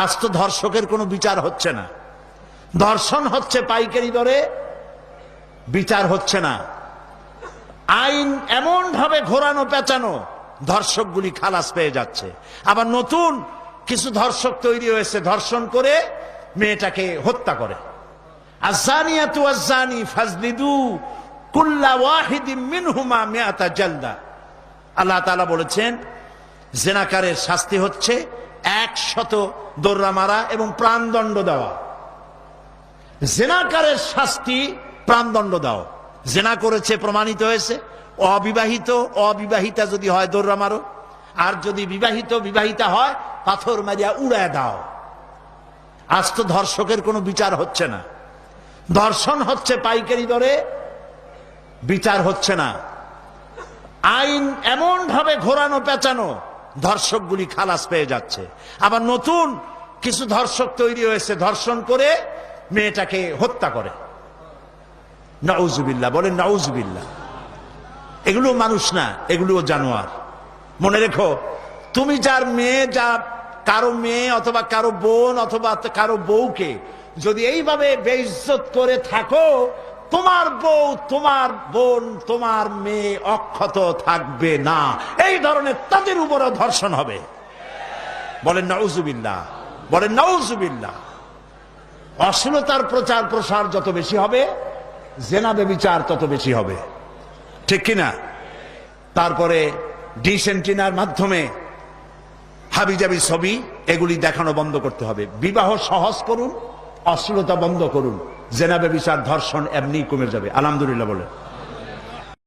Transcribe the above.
আজ তো ধর্ষকের কোনো বিচার হচ্ছে না, ধর্ষণ হচ্ছে পাইকারি দরে, বিচার হচ্ছে না। আইন এমন ভাবে ঘোরানো পেঁচানো, ধর্ষকগুলি খালাস পেয়ে যাচ্ছে। আবার নতুন কিছু ধর্ষক তৈরি হয়েছে, ধর্ষণ করে মেয়েটাকে হত্যা করে। আযানিয়াতু ওয়াজ্জানি ফাজলিদু কুল্লা ওয়াহিদিন মিনহুমা মিআতা জালদা। আল্লাহ তাআলা বলেছেন জিনাকারের শাস্তি হচ্ছে 100 দোররা মারা এবং প্রাণদণ্ড দেওয়া। জিনাকারের শাস্তি প্রাণদণ্ড দাও। জিনা করেছে প্রমাণিত হয়েছে, অবিবাহিতা যদি হয় দোররা মারো, আর যদি বিবাহিতা হয় পাথর মারিয়া উড়ায় দাও। আজ তো ধর্ষকের কোনো বিচার হচ্ছে না, ধর্ষণ হচ্ছে পাইকারি দরে, বিচার হচ্ছে না। আইন এমন ভাবে ঘোরানো পেঁচানো, ধর্ষকগুলি খালাস পেয়ে যাচ্ছে। আবার নতুন কিছু ধর্ষক তৈরি হয়েছে, ধর্ষণ করে মেয়েটাকে হত্যা করে। নাউজুবিল্লাহ, বলেন নাউজুবিল্লাহ। এগুলো মানুষ না, এগুলো জানোয়ার। মনে রেখো, তুমি যার মেয়ে, যা কারো মেয়ে অথবা কারো বোন অথবা কারো বউকে যদি এইভাবে বেইজ্জত করে থাকো, তোমার বউ, তোমার বোন, তোমার মেয়ে অক্ষত থাকবে না। এই ধরনের তাদের উপরও ধর্ষণ হবে। বলেন নাউজুবিল্লাহ, বলেন নাউজুবিল্লাহ। অশ্লীলতার প্রচার প্রসার যত বেশি হবে, জেনা ব্যভিচার তত বেশি হবে, ঠিক কিনা? তারপরে ডিশ এন্টিনার মাধ্যমে হাবিজাবি ছবি এগুলি দেখানো বন্ধ করতে হবে। বিবাহ সহজ করুন, অশ্লীলতা বন্ধ করুন, জেনা ব্যভিচার ধর্ষণ এমনি কমে যাবে। আলহামদুলিল্লাহ বলে।